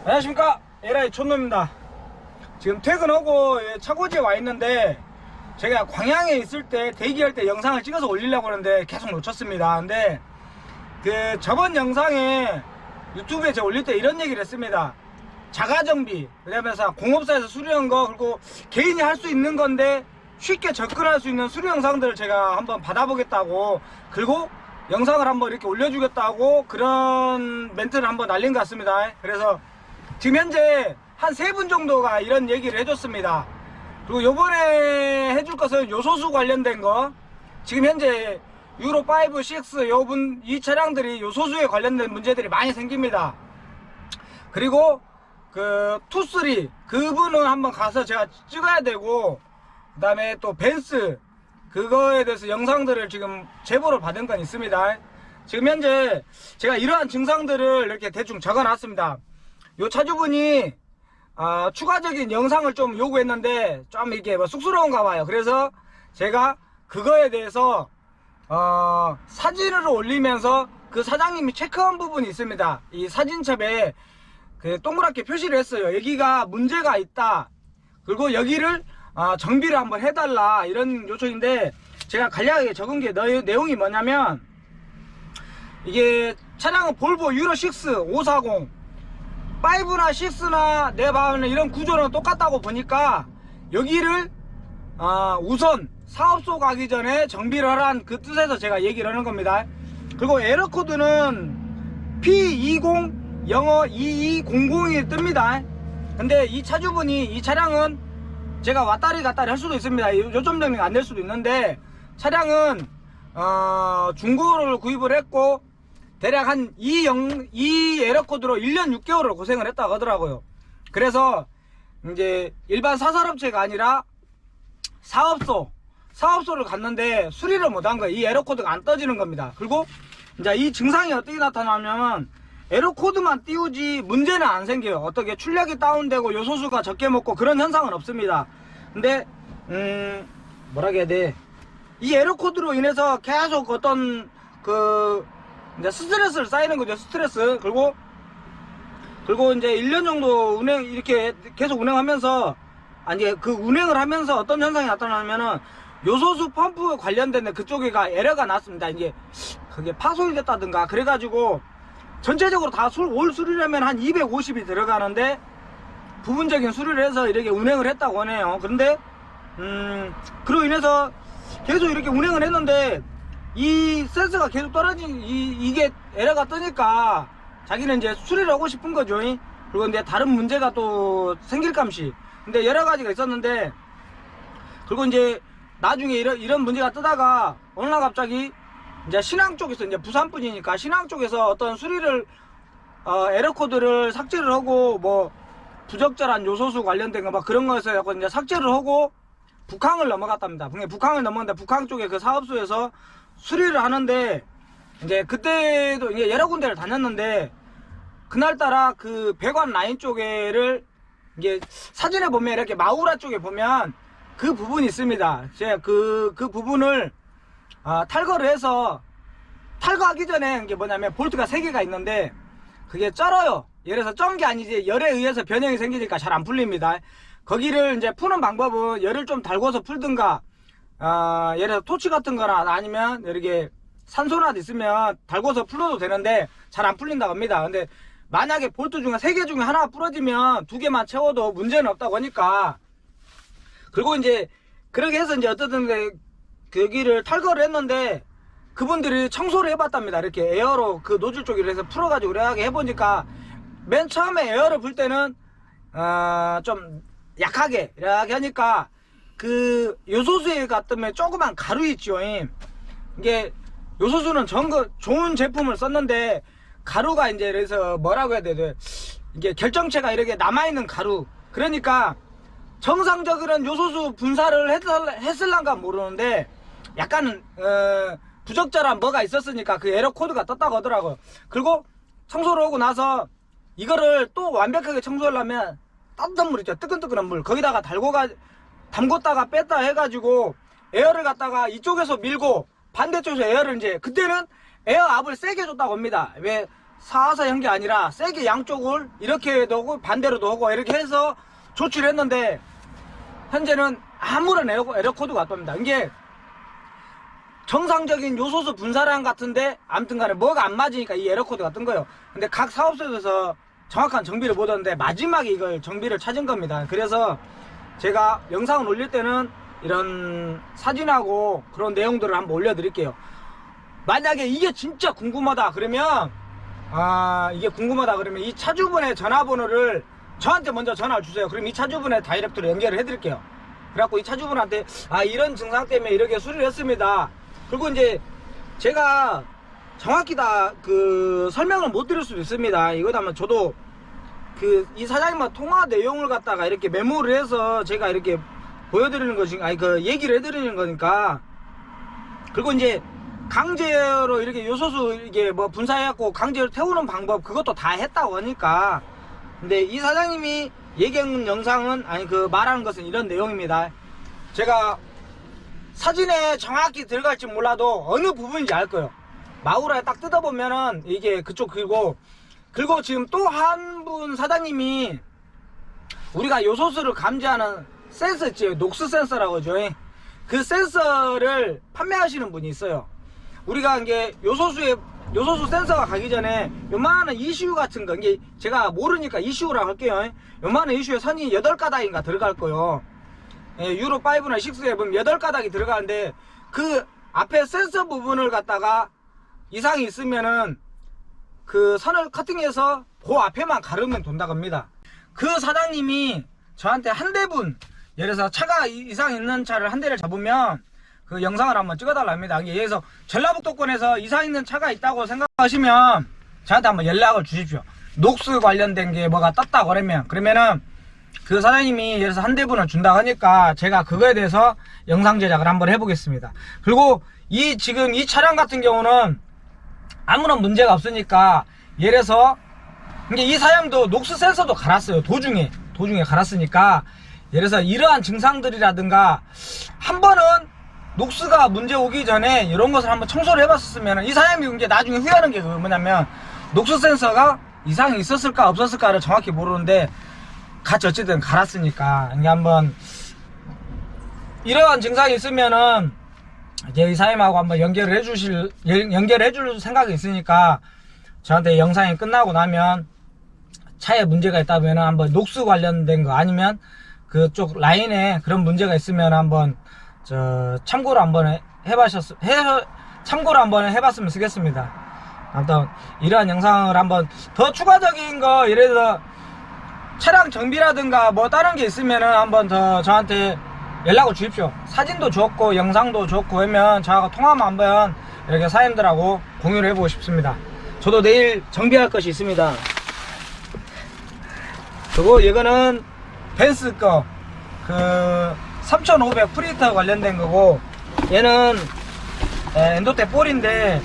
안녕하십니까, 에라이 촌놈입니다. 지금 퇴근하고 차고지에 와 있는데 제가 광양에 있을 때 대기할 때 영상을 찍어서 올리려고 하는데 계속 놓쳤습니다. 근데 그 저번 영상에 유튜브에 제가 올릴 때 이런 얘기를 했습니다. 자가정비, 그러면서 공업사에서 수리한 거, 그리고 개인이 할 수 있는 건데 쉽게 접근할 수 있는 수리 영상들을 제가 한번 받아보겠다고, 그리고 영상을 한번 이렇게 올려주겠다고 그런 멘트를 한번 날린 것 같습니다. 그래서 지금 현재 한 3분 정도가 이런 얘기를 해줬습니다. 그리고 요번에 해줄 것은 요소수 관련된 거, 지금 현재 유로5, 6 이 차량들이 요소수에 관련된 문제들이 많이 생깁니다. 그리고 그 2, 3 그분은 한번 가서 제가 찍어야 되고, 그 다음에 또 벤츠 그거에 대해서 영상들을 지금 제보를 받은 건 있습니다. 지금 현재 제가 이러한 증상들을 이렇게 대충 적어 놨습니다. 요 차주분이 추가적인 영상을 좀 요구했는데 좀 이게 뭐 쑥스러운가 봐요. 그래서 제가 그거에 대해서 사진을 올리면서 그 사장님이 체크한 부분이 있습니다. 이 사진첩에 그 동그랗게 표시를 했어요. 여기가 문제가 있다, 그리고 여기를 정비를 한번 해달라, 이런 요청인데 제가 간략하게 적은 게 내용이 뭐냐면, 이게 차량은 볼보 유로6 540 5나 6나 내 마음에 이런 구조는 똑같다고 보니까 여기를 우선 사업소 가기 전에 정비를 하라는 그 뜻에서 제가 얘기를 하는 겁니다. 그리고 에러 코드는 P20-2200이 뜹니다. 근데 이 차주분이 이 차량은 제가 왔다리 갔다리 할 수도 있습니다. 요점 정리가 안 될 수도 있는데, 차량은 중고를 구입을 했고 대략 한 이 에러 코드로 1년 6개월을 고생을 했다고 하더라고요. 그래서 이제 일반 사설업체가 아니라 사업소를 갔는데 수리를 못한 거예요. 이 에러 코드가 안 떠지는 겁니다. 그리고 이제 이 증상이 어떻게 나타나냐면, 에러 코드만 띄우지 문제는 안 생겨요. 어떻게 출력이 다운되고 요소수가 적게 먹고 그런 현상은 없습니다. 근데 뭐라 해야 돼, 이 에러 코드로 인해서 계속 어떤 이제 스트레스를 쌓이는 거죠. 스트레스. 그리고 이제 1년 정도 이렇게 계속 운행하면서, 그 운행을 하면서 어떤 현상이 나타나냐면은, 요소수 펌프 관련된 그쪽에가 에러가 났습니다. 이제 그게 파손이 됐다든가 그래가지고 전체적으로 다 올 수리라면 한 250이 들어가는데 부분적인 수리를 해서 이렇게 운행을 했다고 하네요. 그런데 그로 인해서 계속 이렇게 운행을 했는데 이 센서가 계속 이게 에러가 뜨니까 자기는 이제 수리를 하고 싶은 거죠. 그리고 이제 다른 문제가 또 생길 감시, 근데 여러 가지가 있었는데, 그리고 이제 나중에 이런 문제가 뜨다가 어느 날 갑자기 이제 신항 쪽에서, 이제 부산 분이니까 신항 쪽에서 어떤 수리를 에러 코드를 삭제를 하고, 뭐 부적절한 요소수 관련된 거 막 그런 거에서 약간 이제 삭제를 하고 북항을 넘어갔답니다. 북항을 넘어갔는데 북항 쪽에 그 사업소에서 수리를 하는데, 이제 그때도 이제 여러 군데를 다녔는데 그날따라 그 배관 라인 쪽에를 이게 사진에 보면 이렇게 마우라 쪽에 보면 그 부분이 있습니다. 제가 그 부분을 탈거를 해서, 탈거하기 전에 이게 뭐냐면 볼트가 3개가 있는데 그게 쩔어요. 예를 들어서 쩐 게 아니지 열에 의해서 변형이 생기니까 잘 안 풀립니다. 거기를 이제 푸는 방법은 열을 좀 달궈서 풀든가, 예를 들어 토치 같은 거나 아니면 이렇게 산소나 있으면 달궈서 풀어도 되는데 잘 안 풀린다고 합니다. 근데 만약에 볼트 중에 3개 중에 하나가 부러지면 2개만 채워도 문제는 없다고 하니까, 그리고 이제 그렇게 해서 이제 어쨌든 여기를 탈거를 했는데 그분들이 청소를 해봤답니다. 이렇게 에어로 그 노즐 쪽으로 해서 풀어가지고 그렇게 해보니까 맨 처음에 에어를 불 때는 좀 약하게 이렇게 하니까 그 요소수에 같으면 조그만 가루 있죠. 이게 요소수는 좋은 제품을 썼는데 가루가 이제 그래서 뭐라고 해야 돼, 이게 결정체가 이렇게 남아있는 가루, 그러니까 정상적으로는 요소수 분사를 했을란가 모르는데 약간 부적절한 뭐가 있었으니까 그 에러 코드가 떴다고 하더라고요. 그리고 청소를 하고 나서 이거를 또 완벽하게 청소하려면 따뜻한 물 있죠, 뜨끈뜨끈한 물, 거기다가 담궜다가 뺐다 해가지고 에어를 갖다가 이쪽에서 밀고 반대쪽에서 에어를, 이제 그때는 에어 압을 세게 줬다고 합니다. 왜 사서 한 게 아니라 세게 양쪽을 이렇게도 하고 반대로도 하고 이렇게 해서 조치를 했는데 현재는 아무런 에러 코드가 없답니다. 이게 정상적인 요소수 분사량 같은데 아무튼 간에 뭐가 안 맞으니까 이 에러 코드가 뜬 거예요. 근데 각 사업소에서 정확한 정비를 못 하는데 마지막에 이걸 정비를 찾은 겁니다. 그래서 제가 영상을 올릴 때는 이런 사진하고 그런 내용들을 한번 올려드릴게요. 만약에 이게 진짜 궁금하다 그러면 이게 궁금하다 그러면 이 차주분의 전화번호를 저한테 먼저 전화를 주세요. 그럼 이 차주분의 다이렉트로 연결을 해드릴게요. 그래갖고 이 차주분한테 이런 증상 때문에 이렇게 수리를 했습니다. 그리고 이제 제가 정확히 다 그 설명을 못 드릴 수도 있습니다. 이거다 면 저도 그 이 사장님과 통화 내용을 갖다가 이렇게 메모를 해서 제가 이렇게 보여드리는 것이 그 얘기를 해드리는 거니까. 그리고 이제 강제로 이렇게 요소수 이게 뭐 분사해갖고 강제로 태우는 방법 그것도 다 했다고 하니까. 근데 이 사장님이 얘기한 영상은 그 말하는 것은 이런 내용입니다. 제가 사진에 정확히 들어갈지 몰라도 어느 부분인지 알 거예요. 마우라에 딱 뜯어보면은 이게 그쪽 그리고 지금 또 한 분 사장님이 우리가 요소수를 감지하는 센서 있지, 녹스 센서라고 하죠. 그 센서를 판매하시는 분이 있어요. 우리가 이게 요소수 센서가 가기 전에 요만한 이슈 같은 거, 이게 제가 모르니까 이슈라고 할게요. 요만한 이슈에 선이 8가닥인가 들어갈 거예요. 유로 5나 6에 보면 8가닥이 들어가는데 그 앞에 센서 부분을 갖다가 이상이 있으면은 그 선을 커팅해서 그 앞에만 가르면 돈다고 합니다. 그 사장님이 저한테 한 대분, 예를 들어서 차가 이상 있는 차를 한 대를 잡으면 그 영상을 한번 찍어달라 합니다. 예를 들어서 전라북도권에서 이상 있는 차가 있다고 생각하시면 저한테 한번 연락을 주십시오. 녹스 관련된 게 뭐가 떴다고 그러면은 그 사장님이 예를 들어서 한 대분을 준다고 하니까 제가 그거에 대해서 영상 제작을 한번 해보겠습니다. 그리고 지금 이 차량 같은 경우는 아무런 문제가 없으니까, 예를 들어서 이 사장님도 녹스 센서도 갈았어요. 도중에 갈았으니까, 예를 들어서 이러한 증상들이라든가 한 번은 녹스가 문제 오기 전에 이런 것을 한번 청소를 해봤었으면, 이 사장님이 이제 나중에 후회하는 게 뭐냐면 녹스 센서가 이상이 있었을까 없었을까를 정확히 모르는데 같이 어쨌든 갈았으니까 이게 한번 이러한 증상이 있으면은 이제 이 사장님하고 한번 연결을 해줄 생각이 있으니까 저한테 영상이 끝나고 나면 차에 문제가 있다면 한번 녹스 관련된 거 아니면 그쪽 라인에 그런 문제가 있으면 한번 참고로 한번 해봤으면 쓰겠습니다. 아무튼 이러한 영상을 한번 더 추가적인 거, 예를 들어 차량 정비라든가 뭐 다른 게 있으면은 한번 더 저한테 연락을 주십시오. 사진도 좋고 영상도 좋고 하면 저하고 통화만 한번 이렇게 사장님들하고 공유를 해보고 싶습니다. 저도 내일 정비할 것이 있습니다. 그리고 이거는 벤스 거 그 3500 프리터 관련된 거고, 얘는 엔도테 볼인데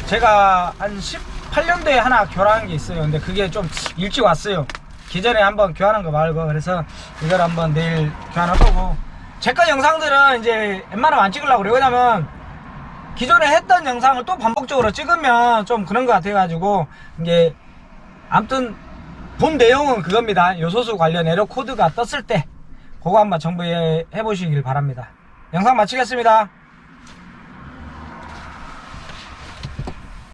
제가 한 18년도에 하나 교환한 게 있어요. 근데 그게 좀 일찍 왔어요. 기존에 한번 교환한 거 말고. 그래서 이걸 한번 내일 교환할 거고, 제거 영상들은 이제 웬만하면 안 찍으려고 그래요. 왜냐면 기존에 했던 영상을 또 반복적으로 찍으면 좀 그런 것 같아가지고, 이게 아무튼 본 내용은 그겁니다. 요소수 관련 에러 코드가 떴을 때 그거 한번 정비해 보시길 바랍니다. 영상 마치겠습니다.